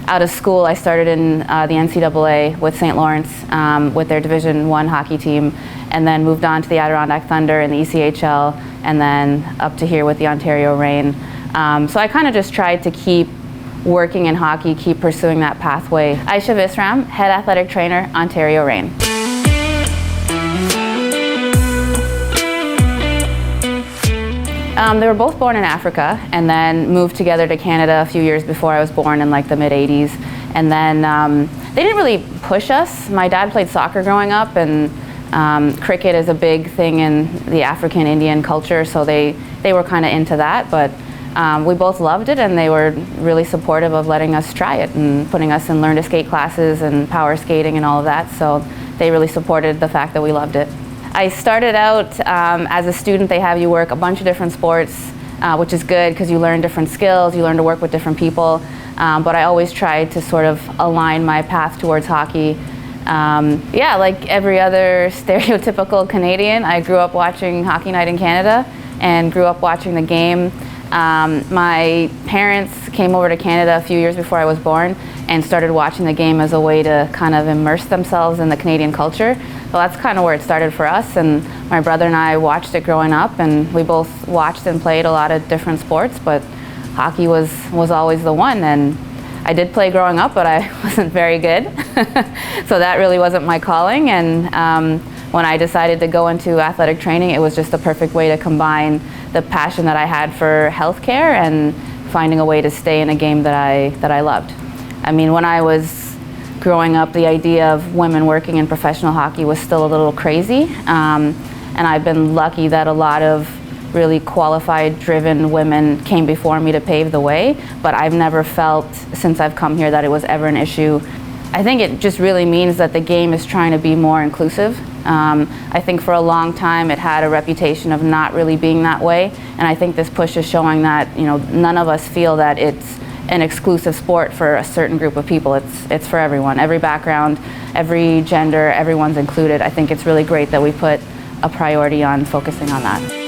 out of school, I started in the NCAA with St. Lawrence with their Division I hockey team, and then moved on to the Adirondack Thunder in the ECHL, and then up to here with the Ontario Reign. So I kind of just tried to keep working in hockey, keep pursuing that pathway. Aisha Visram, Head Athletic Trainer, Ontario Reign. They were both born in Africa and then moved together to Canada a few years before I was born in like the mid-'80s. And then they didn't really push us. My dad played soccer growing up, and cricket is a big thing in the African Indian culture, so they were kind of into that. But we both loved it, and they were really supportive of letting us try it and putting us in learn to skate classes and power skating and all of that. So they really supported the fact that we loved it. I started out as a student. They have you work a bunch of different sports, which is good because you learn different skills, you learn to work with different people. But I always tried to sort of align my path towards hockey. Yeah, like every other stereotypical Canadian, I grew up watching Hockey Night in Canada and grew up watching the game. My parents came over to Canada a few years before I was born and started watching the game as a way to kind of immerse themselves in the Canadian culture. So that's kind of where it started for us, and my brother and I watched it growing up, and we both watched and played a lot of different sports, but hockey was always the one. And I did play growing up, but I wasn't very good. So that really wasn't my calling, and when I decided to go into athletic training, it was just the perfect way to combine the passion that I had for healthcare and finding a way to stay in a game that I loved. I mean, when I was growing up, the idea of women working in professional hockey was still a little crazy, and I've been lucky that a lot of really qualified, driven women came before me to pave the way, but I've never felt since I've come here that it was ever an issue. I think it just really means that the game is trying to be more inclusive. I think for a long time it had a reputation of not really being that way, and I think this push is showing that, you know, none of us feel that it's an exclusive sport for a certain group of people. It's for everyone, every background, every gender, everyone's included. I think it's really great that we put a priority on focusing on that.